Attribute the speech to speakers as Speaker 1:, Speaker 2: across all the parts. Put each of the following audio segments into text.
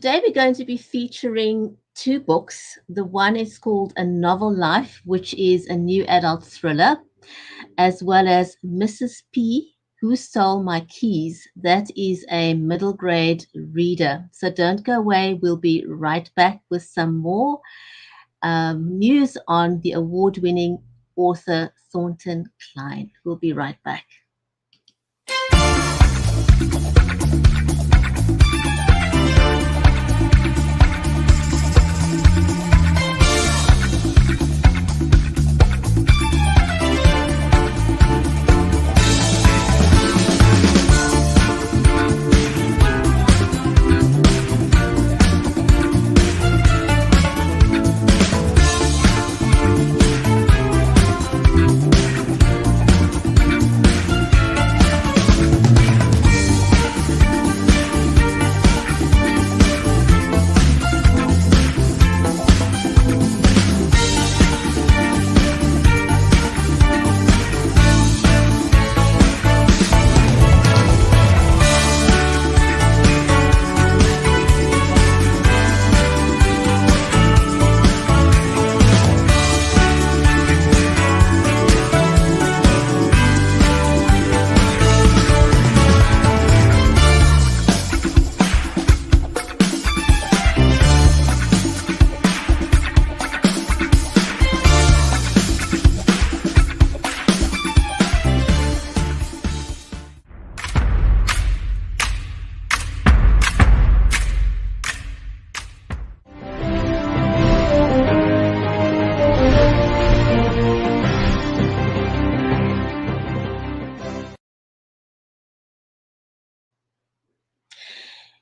Speaker 1: today we're going to be featuring two books. The one is called A Novel Life, which is a new adult thriller, as well as Mrs. P, Who Stole My Keys? That is a middle grade reader. So don't go away. We'll be right back with some more news on the award winning author Thornton Cline. We'll be right back.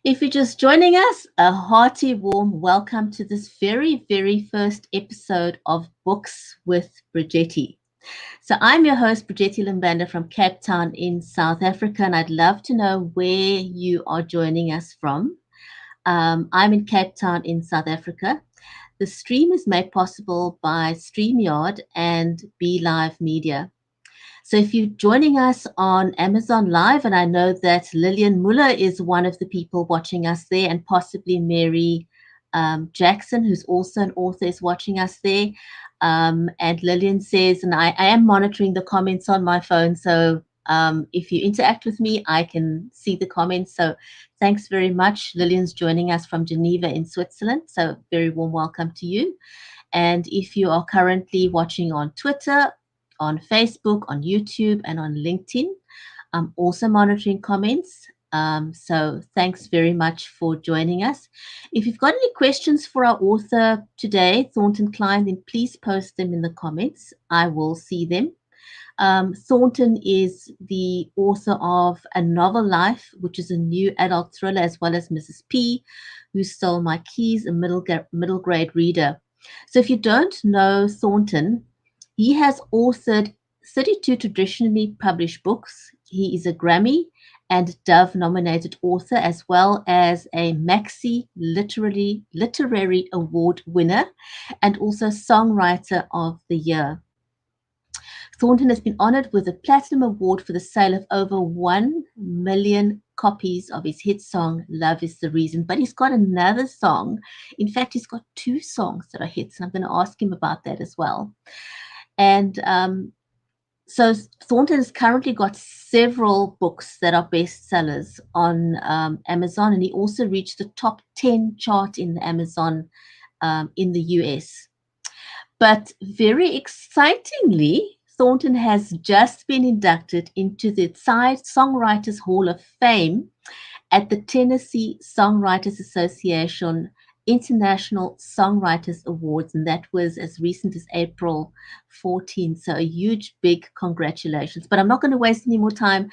Speaker 1: If you're just joining us, a hearty, warm welcome to this very, very first episode of Books with Bridgetti. So I'm your host, Bridgetti Limbanda from Cape Town in South Africa, and I'd love to know where you are joining us from. I'm in Cape Town in South Africa. The stream is made possible by StreamYard and Be Live Media. So if you're joining us on Amazon Live, and I know that Lillian Muller is one of the people watching us there, and possibly Mary Jackson, who's also an author, is watching us there. And Lillian says, and I am monitoring the comments on my phone, so if you interact with me, I can see the comments. So thanks very much. Lillian's joining us from Geneva in Switzerland, so very warm welcome to you. And if you are currently watching on Twitter, on Facebook, on YouTube, and on LinkedIn. I'm also monitoring comments. So thanks very much for joining us. If you've got any questions for our author today, Thornton Cline, then please post them in the comments. I will see them. Thornton is the author of A Novel Life, which is a new adult thriller, as well as Mrs. P, Who Stole My Keys, a middle grade reader. So if you don't know Thornton, he has authored 32 traditionally published books. He is a Grammy and Dove nominated author, as well as a Maxi Literary Award winner, and also Songwriter of the Year. Thornton has been honored with a Platinum Award for the sale of over 1 million copies of his hit song, Love is the Reason. But he's got another song. In fact, he's got 2 songs that are hits, and I'm going to ask him about that as well. And so Thornton has currently got several books that are bestsellers on Amazon, and he also reached the top 10 chart in the Amazon in the US. But very excitingly, Thornton has just been inducted into the Songwriters Hall of Fame at the Tennessee Songwriters Association International Songwriters Awards, and that was as recent as April 14. So a huge, big congratulations. But I'm not going to waste any more time.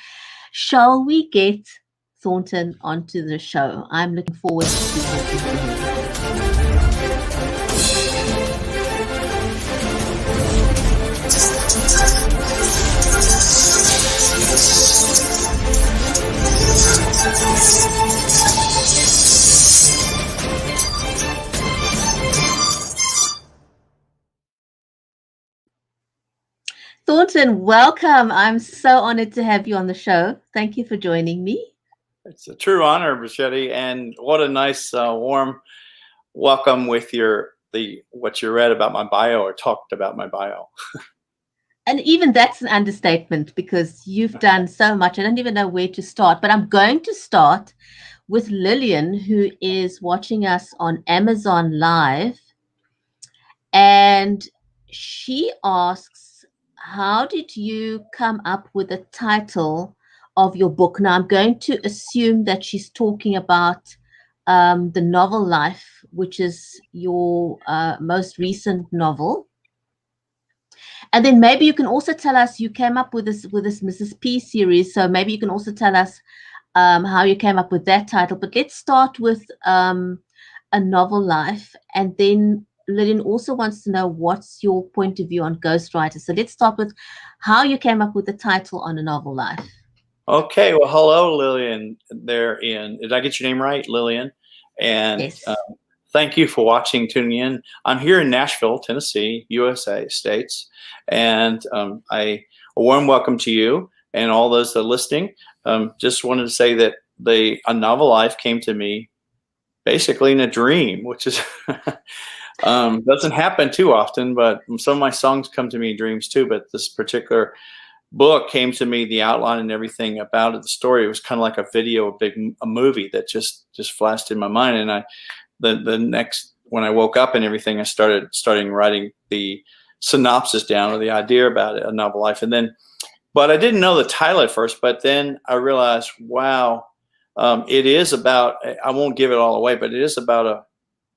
Speaker 1: Shall we get Thornton onto the show? I'm looking forward to speaking to him. Thornton, welcome. I'm so honored to have you on the show. Thank you for joining me.
Speaker 2: It's a true honor, Bridgetti, and what a nice, warm welcome with what you read about my bio or talked about my bio.
Speaker 1: And even that's an understatement because you've done so much. I don't even know where to start, but I'm going to start with Lillian, who is watching us on Amazon Live. And she asks, how did you come up with the title of your book? Now, I'm going to assume that she's talking about the novel Life, which is your most recent novel. And then maybe you can also tell us, you came up with this Mrs. P series, so maybe you can also tell us how you came up with that title. But let's start with a novel Life, and then Lillian also wants to know what's your point of view on ghostwriters. So let's start with how you came up with the title on a novel Life.
Speaker 2: Okay, well, hello, Lillian. Did I get your name right, Lillian? And
Speaker 1: Yes.
Speaker 2: thank you for watching, tuning in. I'm here in Nashville, Tennessee, USA States, and a warm welcome to you and all those that are listening. Just wanted to say that a novel Life came to me basically in a dream, which is doesn't happen too often, but some of my songs come to me in dreams too. But this particular book came to me, the outline and everything about it, the story. It was kind of like a video, a movie that just flashed in my mind. And the next, when I woke up and everything, I started writing the synopsis down, or the idea about it, a novel Life. And then, but I didn't know the title at first, but then I realized, wow, it is about, I won't give it all away, but it is about a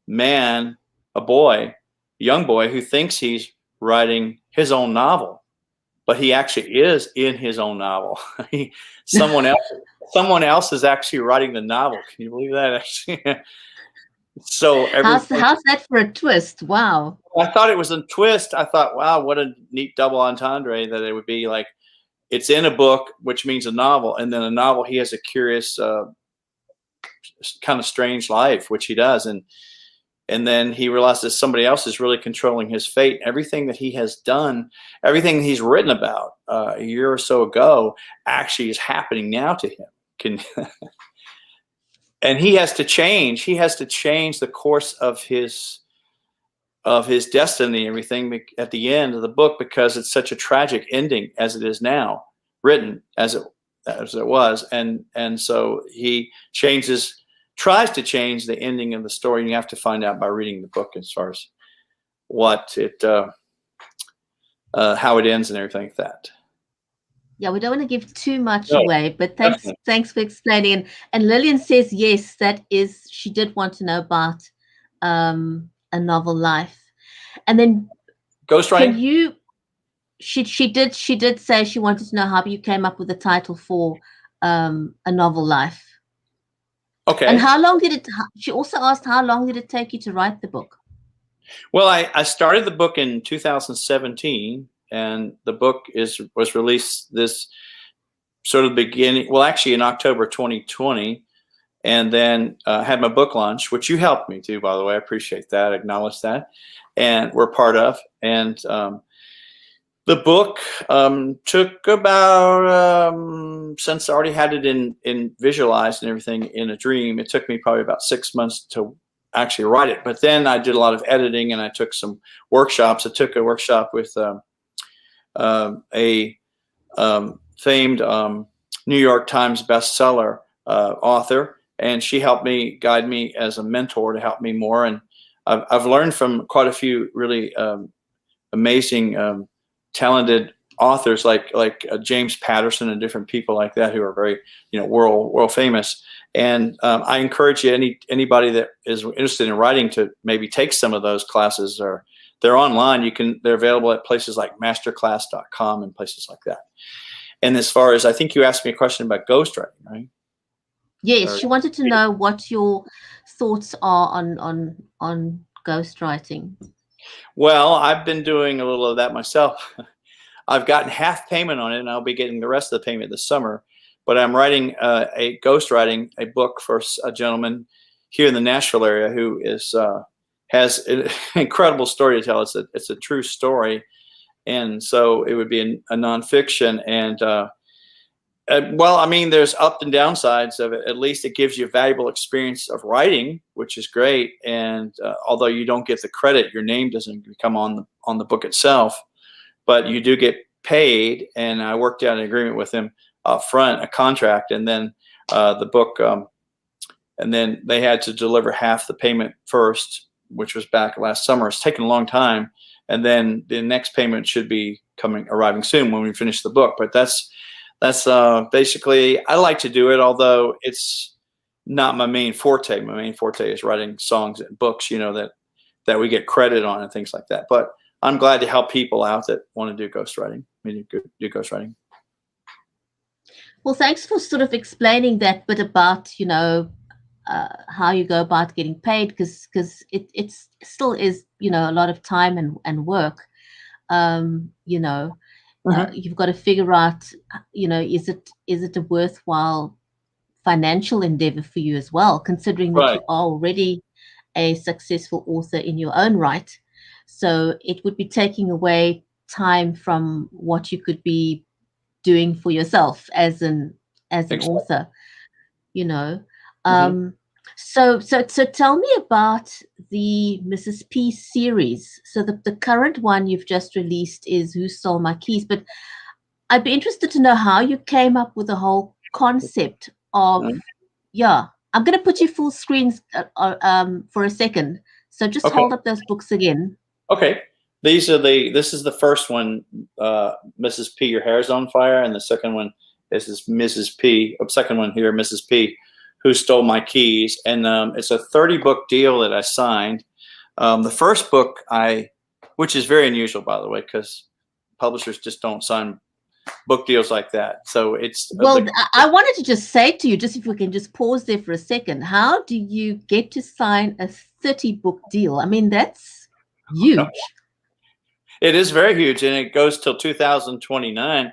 Speaker 2: man, a young boy who thinks he's writing his own novel, but he actually is in his own novel. Someone else is actually writing the novel. Can you believe that? Actually, so
Speaker 1: how's that for a twist? Wow.
Speaker 2: I thought it was a twist. I thought, wow, what a neat double entendre that it would be. Like, it's in a book, which means a novel, and then a novel, he has a curious, kind of strange life, which he does, and then he realizes somebody else is really controlling his fate. Everything that he has done, everything he's written about a year or so ago, actually is happening now to him. And he has to change. He has to change the course of his destiny, everything at the end of the book, because it's such a tragic ending as it is now, written as it was, and so he tries to change the ending of the story, and you have to find out by reading the book as far as how it ends and everything like that.
Speaker 1: Yeah, we don't want to give too much away, but thanks for explaining. And Lillian says yes, she did want to know about a novel Life. And then
Speaker 2: ghostwriting.
Speaker 1: She did say she wanted to know how you came up with the title for a novel Life.
Speaker 2: Okay.
Speaker 1: And she also asked, how long did it take you to write the book?
Speaker 2: Well, I started the book in 2017, and the book was released this sort of beginning, well, actually in October 2020, and then had my book launch, which you helped me to, by the way. I appreciate that, acknowledge that, and we're part of. And the book took about, since I already had it in visualized and everything in a dream, it took me probably about 6 months to actually write it. But then I did a lot of editing, and I took some workshops. I took a workshop with a famed New York Times bestseller author, and she helped me, guide me as a mentor to help me more. And I've learned from quite a few really amazing, talented authors like James Patterson and different people like that, who are very, world famous. And I encourage anybody that is interested in writing to maybe take some of those classes, or they're online. They're available at places like masterclass.com and places like that. And as far as, I think you asked me a question about ghostwriting, right?
Speaker 1: Yes, she wanted to know what your thoughts are on ghostwriting.
Speaker 2: Well, I've been doing a little of that myself. I've gotten half payment on it, and I'll be getting the rest of the payment this summer. But I'm writing a book for a gentleman here in the Nashville area who has an incredible story to tell. It's a true story, and so it would be a nonfiction. Well, I mean, there's up and downsides of it. At least it gives you a valuable experience of writing, which is great. And although you don't get the credit, your name doesn't become on the book itself, but you do get paid. And I worked out an agreement with him up front, a contract, and then the book, and then they had to deliver half the payment first, which was back last summer. It's taken a long time, and then the next payment should be arriving soon when we finish the book. But that's basically, I like to do it, although it's not my main forte. My main forte is writing songs and books, that we get credit on and things like that. But I'm glad to help people out that want to do ghostwriting. Do ghostwriting.
Speaker 1: Well, thanks for sort of explaining that bit about, how you go about getting paid, because it still is, a lot of time and work. You've got to figure out, is it a worthwhile financial endeavor for you as well, considering that you are already a successful author in your own right. So it would be taking away time from what you could be doing for yourself as an author, So tell me about the Mrs. P series. So the current one you've just released is Who Stole My Keys? But I'd be interested to know how you came up with the whole concept of, I'm going to put you full screens for a second. So just hold up those books again.
Speaker 2: Okay. This is the first one, Mrs. P, Your Hair's on Fire. And the second one is this Mrs. P, second one here, Mrs. P, Who Stole My Keys. And it's a 30-book deal that I signed. The first book which is very unusual, by the way, because publishers just don't sign book deals like that. So it's
Speaker 1: I wanted to just say to you, just if we can just pause there for a second, how do you get to sign a 30-book deal? I mean, that's huge.
Speaker 2: It is very huge, and it goes till 2029.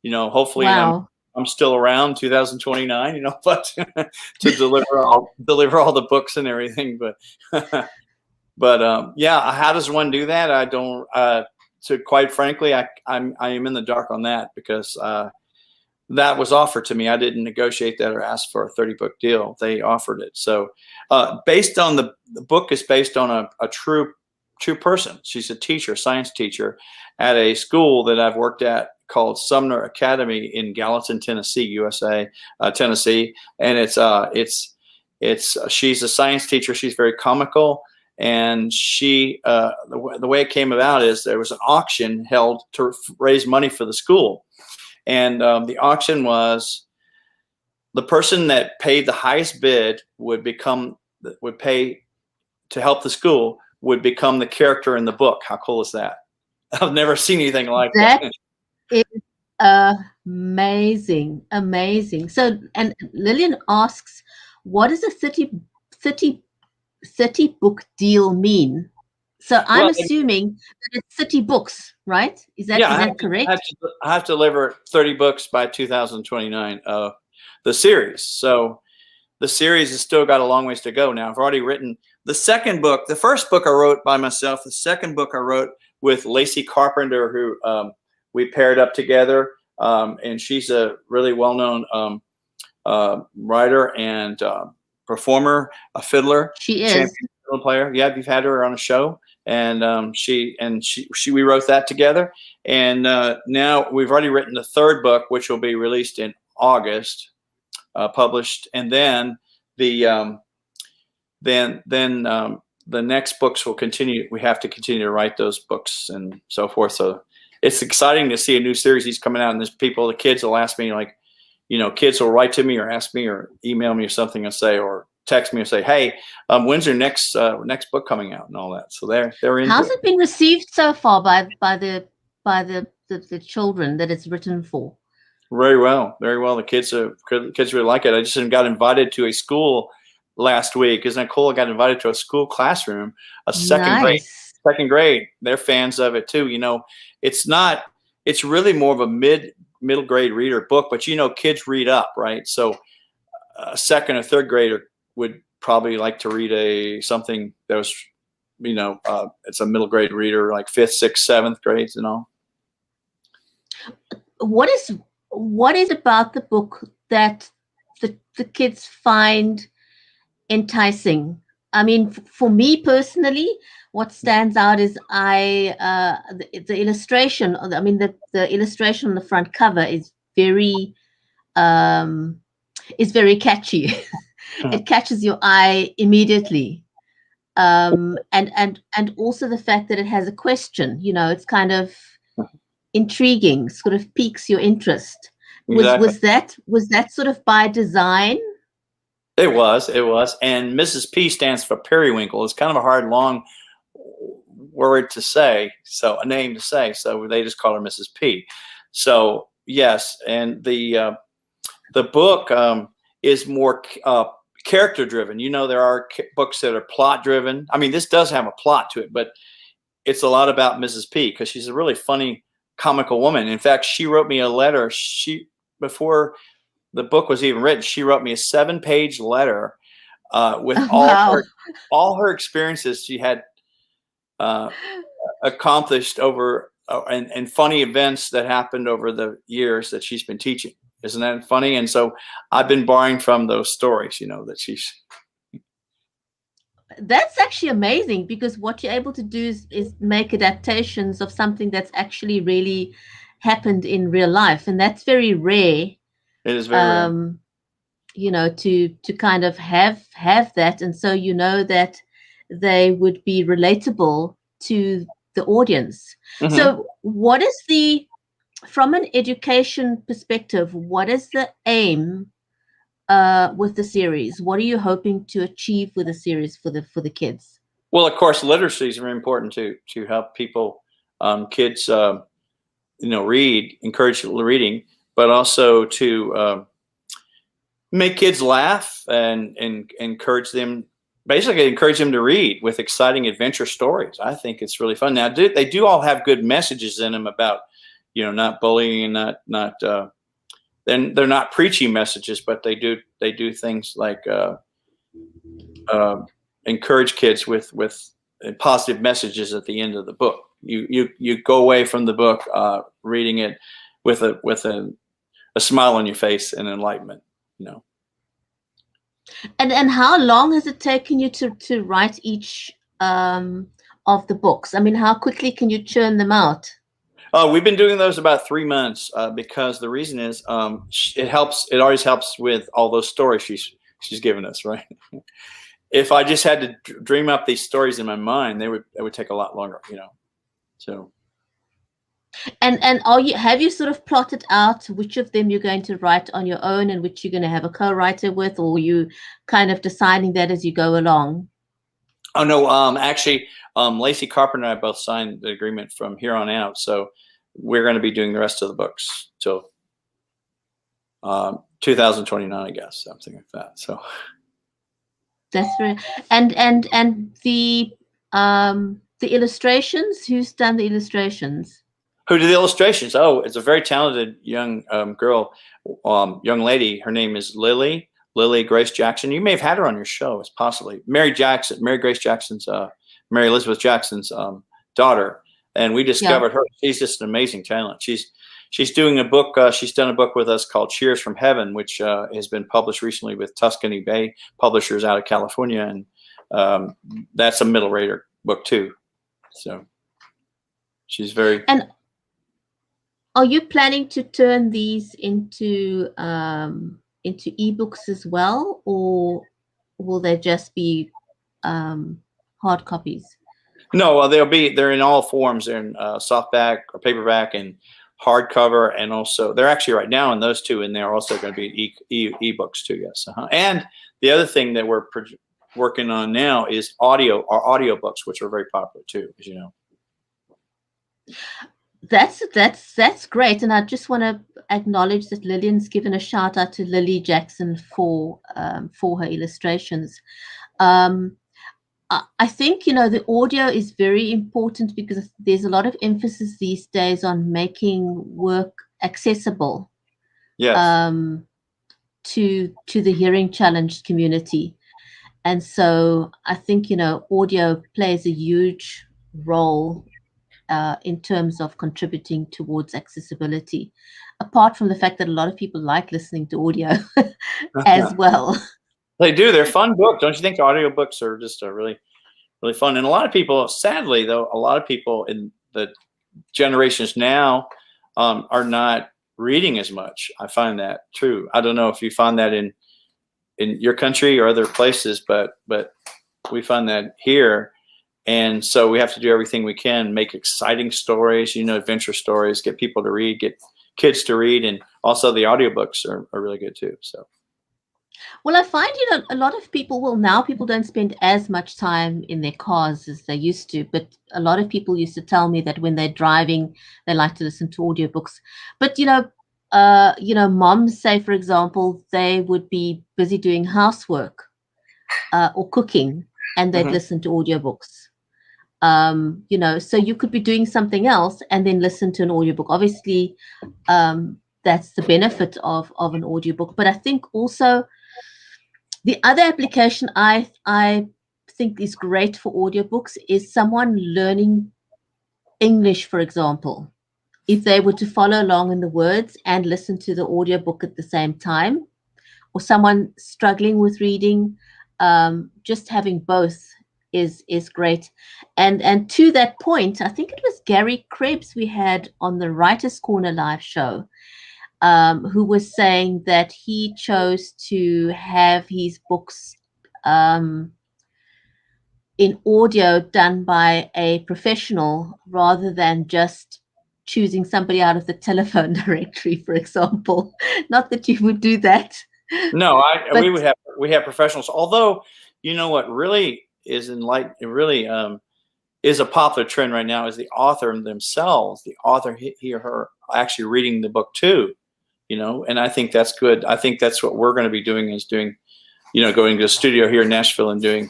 Speaker 2: Hopefully I'm still around 2029. But to deliver all the books and everything. But how does one do that? I don't. So quite frankly, I am in the dark on that, because that was offered to me. I didn't negotiate that or ask for a 30-book deal. They offered it. So based on the book is based on a true person. She's a teacher, science teacher at a school that I've worked at called Sumner Academy in Gallatin, Tennessee, USA, Tennessee. And she's a science teacher. She's very comical. And she, the way it came about is there was an auction held to raise money for the school. And the auction was the person that paid the highest bid would pay to help the school, would become the character in the book. How cool is that? I've never seen anything like that.
Speaker 1: That is amazing. So, and Lillian asks, what does a 30-book deal mean? So I'm assuming that it's 30 books, right? Is that correct?
Speaker 2: I have to deliver 30 books by 2029 of the series. So the series has still got a long ways to go. Now I've already written the second book. The first book I wrote by myself. The second book I wrote with Lacey Carpenter, who we paired up together. And she's a really well-known writer and performer, a fiddler.
Speaker 1: She is.
Speaker 2: Champion fiddle player. Yeah, you've had her on a show. And we wrote that together. And now we've already written the third book, which will be released in August, published. And then the next books will continue. We have to continue to write those books and so forth. So it's exciting to see a new series that's coming out. And there's the kids will ask me, like, kids will write to me or ask me or email me or something and say, or text me and say, hey, when's your next book coming out and all that. So they're into
Speaker 1: How's it been received so far by the children that it's written for?
Speaker 2: Very well. The kids really like it. I just got invited to a school last week. Isn't that cool? I got invited to a school classroom, a second grade. They're fans of it too. It's really more of a middle grade reader book, but kids read up, right? So a second or third grader would probably like to read something that was, it's a middle grade reader, like 5th, 6th, 7th grades and all.
Speaker 1: What is what is about the book that the kids find enticing? I mean, for me personally, what stands out is the illustration. I mean, the illustration on the front cover um, is very catchy. It catches your eye immediately. And also the fact that it has a question. It's kind of intriguing, sort of piques your interest. Was
Speaker 2: Exactly.
Speaker 1: was that was that sort of by design?
Speaker 2: It was. And Mrs. P stands for periwinkle. It's kind of a hard, long word to say, so a name to say. So they just call her Mrs. P. So yes, and the book is more character driven. There are books that are plot driven. I mean, this does have a plot to it, but it's a lot about Mrs. P because she's a really funny, comical woman. In fact, she wrote me a letter. Before the book was even written, she wrote me a 7-page letter with
Speaker 1: Wow.
Speaker 2: all her experiences she had accomplished over and funny events that happened over the years that she's been teaching. Isn't that funny? And so I've been borrowing from those stories, that she's.
Speaker 1: That's actually amazing, because what you're able to do is make adaptations of something that's actually really happened in real life, and that's very rare.
Speaker 2: It is very rare.
Speaker 1: Um, to kind of have that, and so that they would be relatable to the audience.
Speaker 2: Mm-hmm.
Speaker 1: So, what is from an education perspective, what is the aim with the series? What are you hoping to achieve with the series for the kids?
Speaker 2: Well, of course, literacy is very important to help people, kids, read, encourage reading, but also to make kids laugh and encourage them, basically encourage them to read with exciting adventure stories. I think it's really fun. Now, they do all have good messages in them about, not bullying and not then they're not preachy messages, but they do things like encourage kids with positive messages at the end of the book. You go away from the book reading it with a smile on your face and enlightenment.
Speaker 1: And how long has it taken you to write each of the books? I mean, how quickly can you churn them out?
Speaker 2: We've been doing those about 3 months because the reason is it helps. It always helps with all those stories she's given us, right? If I just had to dream up these stories in my mind, it would take a lot longer, So.
Speaker 1: And have you sort of plotted out which of them you're going to write on your own and which you're going to have a co-writer with, or you kind of deciding that as you go along?
Speaker 2: Oh no, actually, Lacey Carpenter and I both signed the agreement from here on out, so we're going to be doing the rest of the books till 2029, I guess, something like that. So
Speaker 1: that's very and the illustrations. Who's done the illustrations?
Speaker 2: who did the illustrations? Oh, it's a very talented young girl, young lady. Her name is Lily Grace Jackson. You may have had her on your show, as possibly Mary Grace Jackson's, Mary Elizabeth Jackson's daughter. And we discovered her. She's just an amazing talent. She's doing a book. She's done a book with us called Cheers from Heaven, which has been published recently with Tuscany Bay Publishers out of California, and that's a middle rater book too. So she's very.
Speaker 1: And are you planning to turn these into ebooks as well, or will they just be hard copies?
Speaker 2: No, they're in all forms. They're in softback or paperback and hardcover, and also they're actually right now in those two, and they're also going to be ebooks too. Yes, and the other thing that we're working on now is audiobooks, which are very popular too, as you know.
Speaker 1: That's great, and I just want to acknowledge that Lillian's given a shout out to Lily Jackson for her illustrations. I think the audio is very important because there's a lot of emphasis these days on making work accessible.
Speaker 2: Yes.
Speaker 1: To the hearing challenged community, and so I think audio plays a huge role in terms of contributing towards accessibility, apart from the fact that a lot of people like listening to audio as well.
Speaker 2: They do. They're fun books. Don't you think audiobooks are just a really, really fun? And a lot of people, sadly, though, a lot of people in the generations now are not reading as much. I find that true. I don't know if you find that in your country or other places, but we find that here. And so we have to do everything we can, make exciting stories, adventure stories, get people to read, get kids to read. And also the audiobooks are really good too. So.
Speaker 1: Well, I find, a lot of people, now people don't spend as much time in their cars as they used to, but a lot of people used to tell me that when they're driving, they like to listen to audiobooks. But, moms say, for example, they would be busy doing housework or cooking, and they'd listen to audiobooks. So you could be doing something else and then listen to an audiobook. Obviously, that's the benefit of an audiobook. But I think also the other application I think is great for audiobooks is someone learning English, for example. If they were to follow along in the words and listen to the audiobook at the same time, or someone struggling with reading, just having both is great. And to that point, I think it was Gary Krebs we had on the Writers Corner live show, who was saying that he chose to have his books in audio done by a professional rather than just choosing somebody out of the telephone directory, for example. Not that you would do that.
Speaker 2: No, we have professionals. Although, what really is it really is a popular trend right now is the author themselves, the author he or her actually reading the book too. And I think that's good. I think that's what we're going to be doing is going to the studio here in Nashville and doing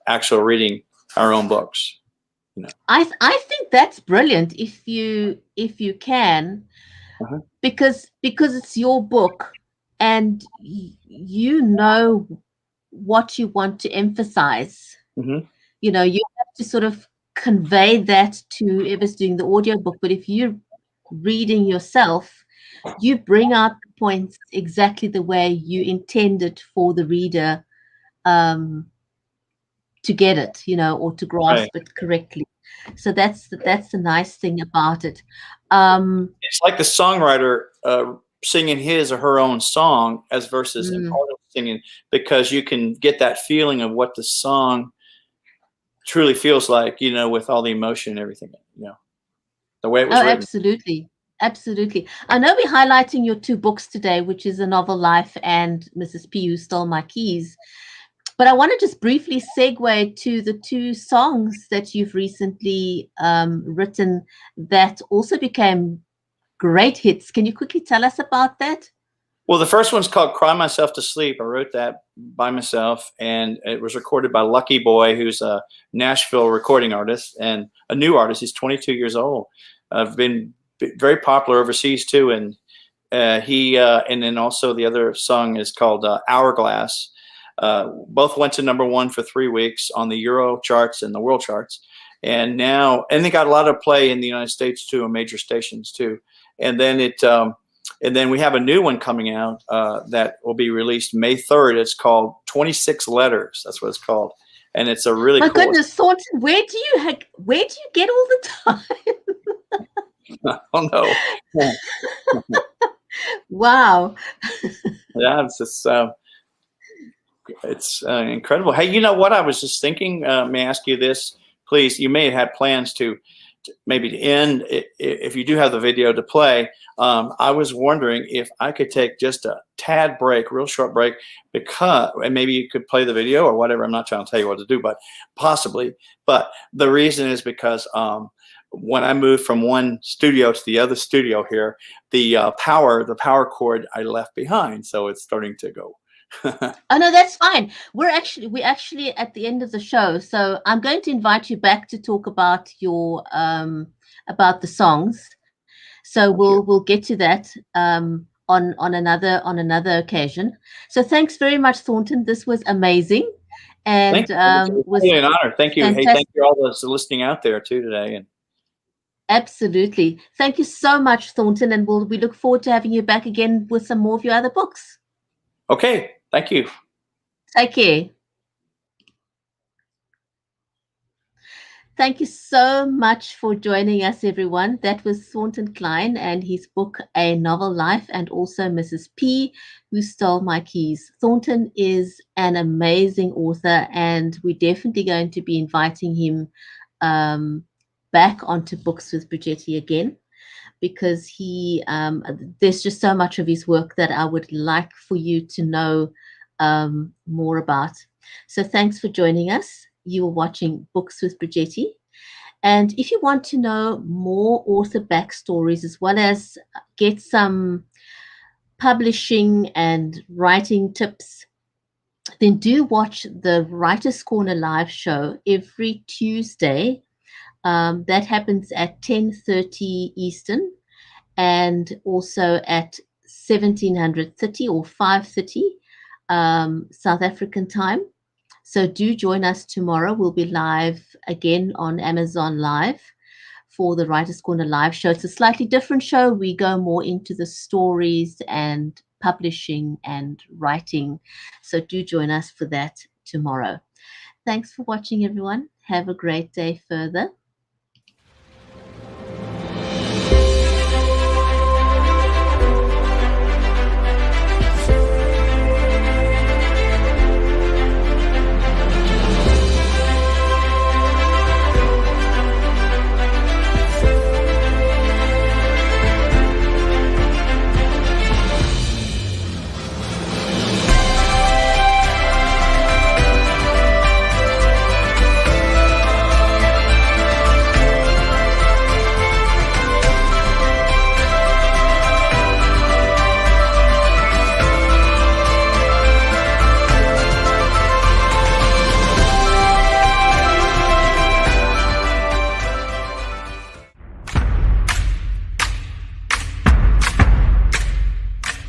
Speaker 2: actual reading our own books.
Speaker 1: I think that's brilliant if you can, because it's your book and you know what you want to emphasize. You have to sort of convey that to whoever's doing the audiobook. But if you're reading yourself, you bring out the points exactly the way you intended for the reader to get it, or to grasp it correctly. So that's the nice thing about it.
Speaker 2: It's like the songwriter singing his or her own song as versus an artist singing, because you can get that feeling of what the song truly feels like, with all the emotion and everything, the way it was written.
Speaker 1: Absolutely. I know we're highlighting your two books today, which is A Novel Life and Mrs. P Who Stole My Keys. But I want to just briefly segue to the two songs that you've recently written that also became great hits. Can you quickly tell us about that?
Speaker 2: Well, the first one's called Cry Myself to Sleep. I wrote that by myself, and it was recorded by Lucky Boy, who's a Nashville recording artist and a new artist. He's 22 years old. Been very popular overseas too. And and then also the other song is called Hourglass. Both went to #1 for 3 weeks on the Euro charts and the world charts. And they got a lot of play in the United States too, on major stations too. And then then we have a new one coming out that will be released May 3rd. It's called 26 Letters. That's what it's called. And it's a really
Speaker 1: My
Speaker 2: cool.
Speaker 1: goodness, Thornton, where do you get all the time?
Speaker 2: Oh no.
Speaker 1: Wow.
Speaker 2: Yeah, it's just it's incredible. Hey, you know what? I was just thinking. May I ask you this, please? You may have had plans to maybe to end if you do have the video to play. I was wondering if I could take just a tad break, real short break, and maybe you could play the video or whatever. I'm not trying to tell you what to do, but possibly. But the reason is because when I moved from one studio to the other studio here, the power cord I left behind, so it's starting to go.
Speaker 1: Oh no, that's fine. We're actually at the end of the show, so I'm going to invite you back to talk about your about the songs. So we'll get to that on another occasion. So thanks very much, Thornton. This was amazing, and
Speaker 2: was an honor. Thank you.
Speaker 1: Fantastic.
Speaker 2: Hey, thank you all those listening out there too today. And
Speaker 1: Absolutely. Thank you so much, Thornton, and we look forward to having you back again with some more of your other books.
Speaker 2: Okay, thank you.
Speaker 1: Take care. Thank you so much for joining us, everyone. That was Thornton Cline and his book, A Novel Life, and also Mrs. P, Who Stole My Keys. Thornton is an amazing author, and we're definitely going to be inviting him back onto Books with Bridgetti again, because there's just so much of his work that I would like for you to know more about. So thanks for joining us. You are watching Books with Bridgetti. And if you want to know more author backstories, as well as get some publishing and writing tips, then do watch the Writer's Corner live show every Tuesday. That happens at 10:30 Eastern, and also at 1730 or 5:30 South African time. So do join us tomorrow. We'll be live again on Amazon Live for the Writers Corner live show. It's a slightly different show. We go more into the stories and publishing and writing. So do join us for that tomorrow. Thanks for watching, everyone. Have a great day further.